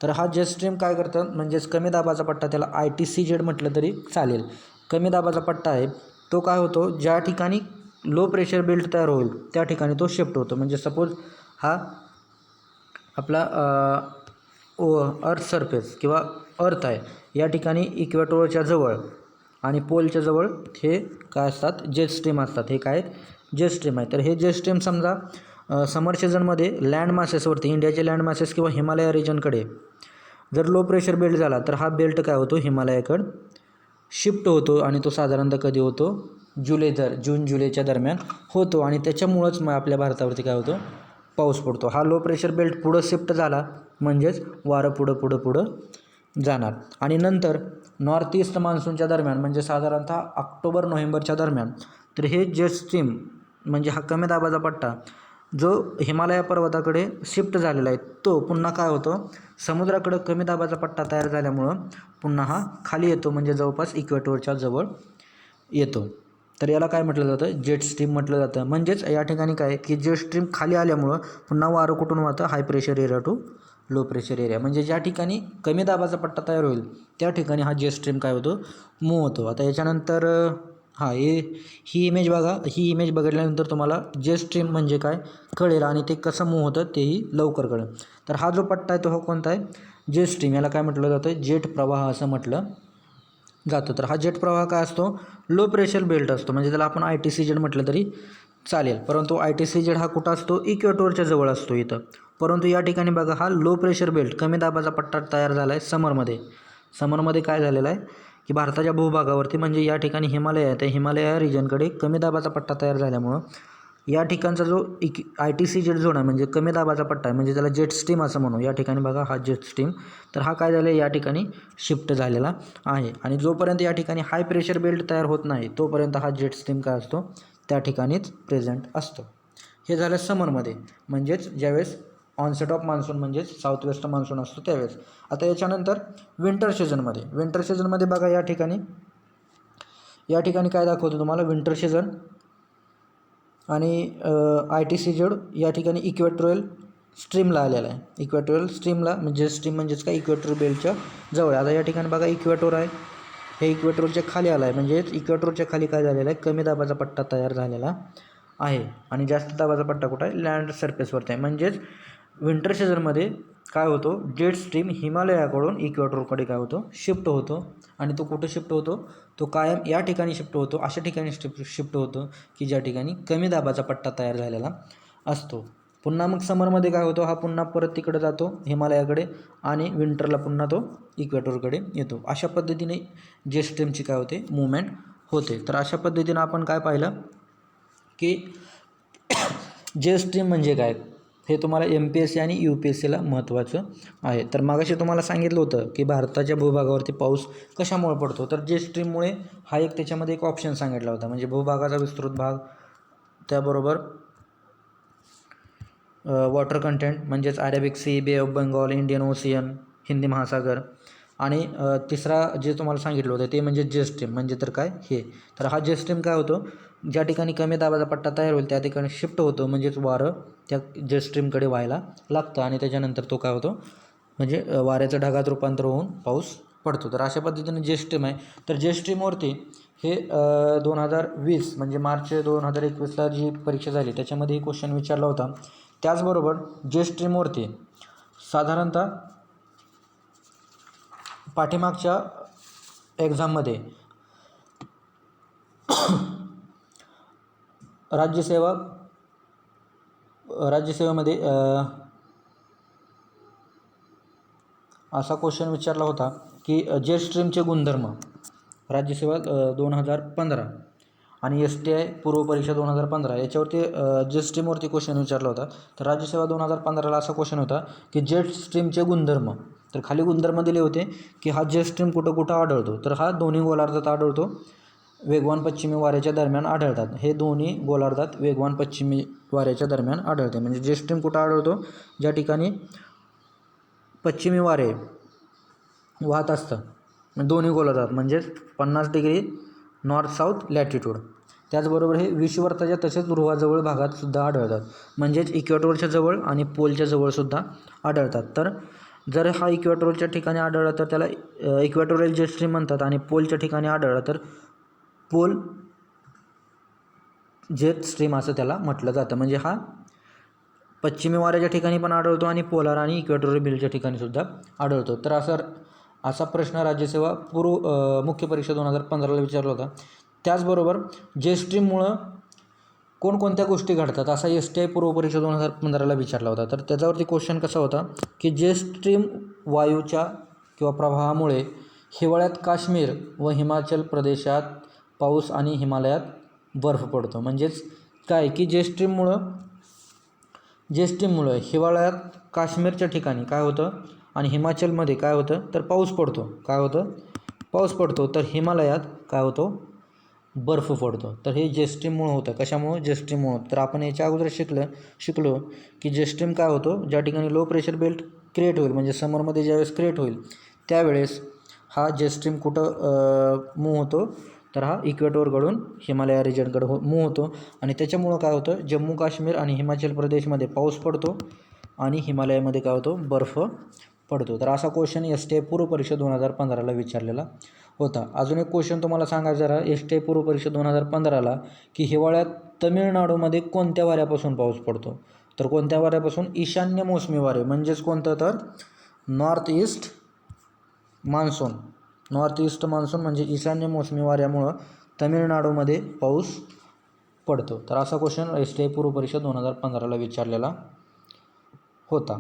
तर हा जेट स्ट्रीम काय करतं, म्हणजेच कमी दाबाचा पट्टा, त्याला ITCZ म्हटलं तरी चालेल. कमी दाबाचा पट्टा आहे तो काय होतो, ज्या ठिकाणी लो प्रेशर बेल्ट तयार होईल त्या ठिकाणी तो शिफ्ट होतो. म्हणजे सपोज हा आपला अर्थ सरफेस किंवा अर्थ आहे, या ठिकाणी इक्वेटोरच्या जवळ आणि पोलच्या जवळ हे काय असतात, जेट स्ट्रीम असतात. हे काय जेट स्ट्रीम आहे. तर हे जेट स्ट्रीम समजा समर सीझनमध्ये लँड मासेसवरती, इंडियाचे लँड मासेस किंवा हिमालय रिजनकडे जर लो प्रेशर बेल्ट झाला तर हा बेल्ट काय होतो, हिमालयाकडे शिफ्ट होतो. आणि तो साधारणतः कधी होतो, जून जुलैच्या दरम्यान होतो. आणि त्याच्यामुळंच मग आपल्या भारतावरती काय होतं, पाऊस पडतो. हा लो प्रेशर बेल्ट पुढं शिफ्ट झाला म्हणजेच वारं पुढं जाणार. आणि नंतर नॉर्थ ईस्ट मान्सूनच्या दरम्यान म्हणजे साधारणतः ऑक्टोबर नोव्हेंबरच्या दरम्यान, तर हे जेट स्ट्रीम म्हणजे हा कमी दाबाचा पट्टा जो हिमालय पर्वताकडे शिफ्ट झालेला आहे तो पुन्हा काय होतो, समुद्राकडं कमी दाबाचा पट्टा तयार झाल्यामुळं पुन्हा हा खाली येतो, म्हणजे जवळपास इक्वेटोरच्या जवळ येतो. तर याला काय म्हटलं जातं, जेट स्ट्रीम म्हटलं जातं. म्हणजेच या ठिकाणी काय की जेट स्ट्रीम खाली आल्यामुळं पुन्हा वारं कुठून वाहतं, high pressure area to low pressure area. म्हणजे ज्या ठिकाणी कमी दाबाचा पट्टा तयार होईल त्या ठिकाणी हा जेट स्ट्रीम काय होतो, मूव्ह होतो. आता याच्यानंतर ही इमेज बघा. ही इमेज बघितल्यानंतर तुम्हाला जेट स्ट्रीम म्हणजे काय कळेल आणि ते कसं मूव्ह होतं तेही लवकर कळेल. तर हा जो पट्टा आहे तो हा कोणता आहे, जेट स्ट्रीम. याला काय म्हटलं जातं, जेट प्रवाह असं म्हटलं जातं. तर हा जेट प्रवाह काय असतो, लो प्रेशर बेल्ट असतो. म्हणजे त्याला आपण ITCZ म्हटलं तरी चालेल. परंतु ITCZ हा कुठं असतो, इक्वेटोरच्या जवळ असतो इथं. परंतु या ठिकाणी बघा हा लो प्रेशर बेल्ट कमी दाबाचा पट्टा तयार झाला आहे समरमध्ये काय झालेलं आहे की भारताच्या भूभागावरती म्हणजे या ठिकाणी हिमालय आहे, त्या हिमालय रिजनकडे कमी दाबाचा पट्टा तयार झाल्यामुळं या ठिकाणचा जो ITCZ झोन आहे म्हणजे कमी दाबाचा पट्टा आहे, म्हणजे त्याला जेट स्ट्रीम असं म्हणू. या ठिकाणी बघा हा जेट स्ट्रीम, तर हा काय झालं या ठिकाणी शिफ्ट झालेला आहे. आणि जोपर्यंत या ठिकाणी हाय प्रेशर बेल्ट तयार होत नाही तोपर्यंत हा जेट स्ट्रीम काय असतो, त्या ठिकाणीच प्रेझेंट असतो. हे झालं समरमध्ये, म्हणजेच ज्यावेळेस ऑनसेट ऑफ मान्सून म्हणजेच साऊथ वेस्ट मान्सून असतो त्यावेळेस. आता याच्यानंतर विंटर सीझनमध्ये बघा या ठिकाणी काय दाखवतो तुम्हाला, विंटर सीझन आणि ITCZ या ठिकाणी इक्वेटोरियल स्ट्रीमला आलेला आहे. इक्वेटोरियल स्ट्रीमला म्हणजे स्ट्रीम म्हणजेच काय, इक्वेटर बेल्टच्या जवळ. आता या ठिकाणी बघा इक्वेटोर आहे, हे इक्वेटोरच्या खाली आलं आहे, म्हणजेच इक्वेटोरच्या खाली काय झालेलं आहे, कमी दाबाचा पट्टा तयार झालेला आहे. आणि जास्त दाबाचा पट्टा कुठं आहे, लँड सरफेसवरती आहे. म्हणजेच विंटर सीझनमध्ये काय होतो, जेट स्ट्रीम हिमालयाकडून इक्वेटोरकडे काय होतो, शिफ्ट होतो. आणि तो कुठं शिफ्ट होतो, तो कायम या ठिकाणी शिफ्ट होतो, अशा ठिकाणी शिफ्ट होतो की ज्या ठिकाणी कमी दाबाचा पट्टा तयार झालेला असतो. पुन्हा मग समरमध्ये काय होतो, हा पुन्हा परत तिकडे जातो हिमालयाकडे आणि विंटरला पुन्हा तो इक्वेटोरकडे येतो. अशा पद्धतीने जेट स्ट्रीमची काय होते, मूवमेंट होते. तर अशा पद्धतीनं आपण काय पाहिलं की जेट स्ट्रीम म्हणजे काय हे तुम्हाला MPSC आणि UPSCला महत्त्वाचं आहे. तर मागाशी तुम्हाला सांगितलं होतं की भारताच्या भूभागावरती पाऊस कशामुळे पडतो, तर जेट स्ट्रीममुळे हा एक त्याच्यामध्ये एक ऑप्शन सांगितला होता. म्हणजे भूभागाचा विस्तृत भाग, त्याबरोबर वॉटर कंटेंट म्हणजेच अरेबिक सी, बे of Bengal, Indian ocean, Hindi महासागर, आणि तिसरा जे तुम्हाला सांगितलं होतं ते म्हणजे जेट स्ट्रीम. म्हणजे तर काय हे, तर हा जेट स्ट्रीम काय होतो, ज्या ठिकाणी कमी दाबाचा पट्टा तयार होईल त्या ठिकाणी शिफ्ट होतो, म्हणजेच वारं त्या जेट स्ट्रीमकडे व्हायला लागतं आणि त्याच्यानंतर तो काय होतो, म्हणजे वाऱ्याचं ढगात रूपांतर होऊन पाऊस पडतो. तर अशा पद्धतीने जेट स्ट्रीम आहे. तर जेट स्ट्रीमवरती हे 2020 म्हणजे मार्च 2021ला जी परीक्षा झाली त्याच्यामध्ये क्वेश्चन विचारला होता. त्याचबरोबर जेट स्ट्रीमवरती साधारणतः पाठीमागच्या एक्झाममध्ये राज्यसेवेमध्ये असा क्वेश्चन विचारला होता की जेट स्ट्रीमचे गुणधर्म, राज्यसेवा 2015 आणि STI पूर्व परीक्षा 2015 याच्यावरती जेट स्ट्रीमवरती क्वेश्चन विचारला होता. तर राज्यसेवा 2015ला असा क्वेश्चन होता की जेट स्ट्रीमचे गुणधर्म. तर खाली गुणधर्म दिले होते की हा जेट स्ट्रीम कुठं कुठं आढळतो, तर हा दोन्ही गोलार्धात आढळतो, वेगवान पश्चिमी वाऱ्याच्या दरम्यान आढळतात. हे दोन्ही गोलार्धात वेगवान पश्चिमी वाऱ्याच्या दरम्यान आढळते. म्हणजे जेट स्ट्रीम कुठं आढळतो, ज्या ठिकाणी पश्चिमी वारे वाहत असतं दोन्ही गोलार्धात, म्हणजेच 50 डिग्री नॉर्थ साऊथ लॅटिट्यूड. त्याचबरोबर हे विषुववृत्ताच्या तसेच ध्रुवाजवळ भागात सुद्धा आढळतात, म्हणजेच इक्वेटोरच्या जवळ आणि पोलच्या जवळसुद्धा आढळतात. तर जर हा इक्वेटोरच्या ठिकाणी आढळला तर त्याला इक्वेटोरियल जेट स्ट्रीम म्हणतात, आणि पोलच्या ठिकाणी आढळला तर पोल जेट स्ट्रीम असं त्याला म्हटलं जातं. म्हणजे हा पश्चिमी वाऱ्याच्या ठिकाणी पण आढळतो आणि पोलार आणि इक्वेटोरियल बेल्टच्या ठिकाणीसुद्धा आढळतो. तर असा प्रश्न राज्यसेवा मुख्य परीक्षा 2015ला विचारला होता. त्याचबरोबर जेट स्ट्रीममुळं कोणकोणत्या गोष्टी घडतात असा STI पूर्व परीक्षा 2015ला विचारला होता. तर त्याच्यावरती क्वेश्चन कसा होता की जेट स्ट्रीम वायूच्या किंवा प्रवाहामुळे हिवाळ्यात काश्मीर व हिमाचल प्रदेशात पाऊस आणि हिमालयात बर्फ पडतो. म्हणजेच काय की जेट स्ट्रीममुळं हिवाळ्यात काश्मीरच्या ठिकाणी काय होतं आणि हिमाचलमध्ये काय होतं, तर पाऊस पडतो. काय होतं, पाऊस पडतो. तर हिमालयात काय होतो, बर्फ पडतो. तर हे जेट स्ट्रीममुळं होतं. कशामुळं, जेट स्ट्रीममुळं. तर आपण याच्या अगोदर शिकलो की जेट स्ट्रीम काय होतो, ज्या ठिकाणी लो प्रेशर बेल्ट क्रिएट होईल, म्हणजे समरमध्ये ज्यावेळेस क्रिएट होईल त्यावेळेस हा जेट स्ट्रीम कुठं मूव्ह होतो, तर हा इक्वेटोरकडून हिमालया रिजनकडे मूव्ह होतो. आणि त्याच्यामुळं काय होतं, जम्मू काश्मीर आणि हिमाचल प्रदेशमध्ये पाऊस पडतो आणि हिमालयामध्ये काय होतो, बर्फ पडतो. तर असा क्वेश्चन STI पूर्व परीक्षा 2015ला विचारलेला होता. अजून एक क्वेश्चन तुम्हाला सांगायचं जरा STI पूर्व परीक्षा 2015ला की हिवाळ्यात तमिळनाडूमध्ये कोणत्या वाऱ्यापासून पाऊस पडतो, तर कोणत्या वाऱ्यापासून, ईशान्य मोसमी वारे, म्हणजेच कोणतं, तर नॉर्थ ईस्ट मान्सून म्हणजे ईशान्य मोसमी वाऱ्यामुळं तमिळनाडूमध्ये पाऊस पडतो. तर असा क्वेश्चन STI पूर्व परीक्षा 2015ला विचारलेला होता.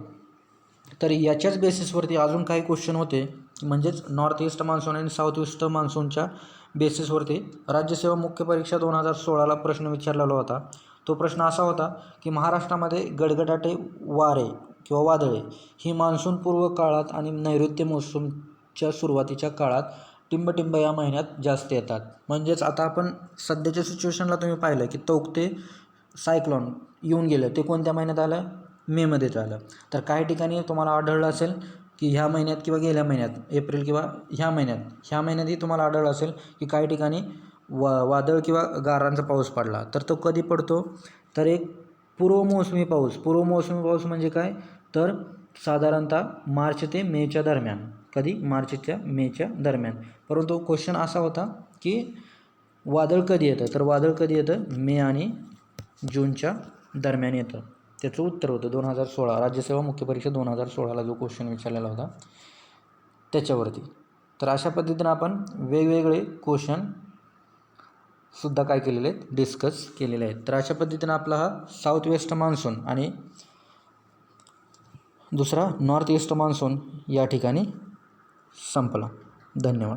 तर याच्याच बेसिसवरती अजून काही क्वेश्चन होते, म्हणजेच नॉर्थ ईस्ट मान्सून आणि साऊथ ईस्ट मान्सूनच्या बेसिसवरती राज्यसेवा मुख्य परीक्षा 2016ला प्रश्न विचारलेला होता. तो प्रश्न असा होता की महाराष्ट्रामध्ये गडगडाटे वारे किंवा वादळे ही मान्सूनपूर्व काळात आणि नैऋत्य मोसमच्या सुरुवातीच्या काळात टिंबटिंब या महिन्यात जास्त येतात. म्हणजेच आता आपण सध्याच्या सिच्युएशनला तुम्ही पाहिलं की तौक्ते सायक्लॉन येऊन गेलं, ते कोणत्या महिन्यात आलं, मेमध्येच आलं. तर काही ठिकाणी तुम्हाला आढळलं असेल की ह्या महिन्यात किंवा गेल्या महिन्यात एप्रिल किंवा ह्या महिन्यातही तुम्हाला आढळलं असेल की काही ठिकाणी वादळ किंवा गारांचा पाऊस पडला. तर तो कधी पडतो, तर एक पूर्व मोसमी पाऊस म्हणजे काय, तर साधारणतः मार्च ते मेच्या दरम्यान. कधी, मार्चच्या मेच्या दरम्यान. परंतु क्वेश्चन असा होता की वादळ कधी येतं, तर वादळ कधी येतं, मे आणि जूनच्या दरम्यान येतं. त्याचं उत्तर होतं 2016 राज्यसेवा मुख्य परीक्षा 2016ला जो क्वेश्चन विचारलेला होता त्याच्यावरती. तर अशा पद्धतीनं आपण वेगवेगळे क्वेश्चनसुद्धा काय केलेले आहेत, डिस्कस केलेले आहेत. तर अशा पद्धतीनं आपला हा साऊथ वेस्ट मान्सून आणि दुसरा नॉर्थ ईस्ट मान्सून या ठिकाणी संपला. धन्यवाद.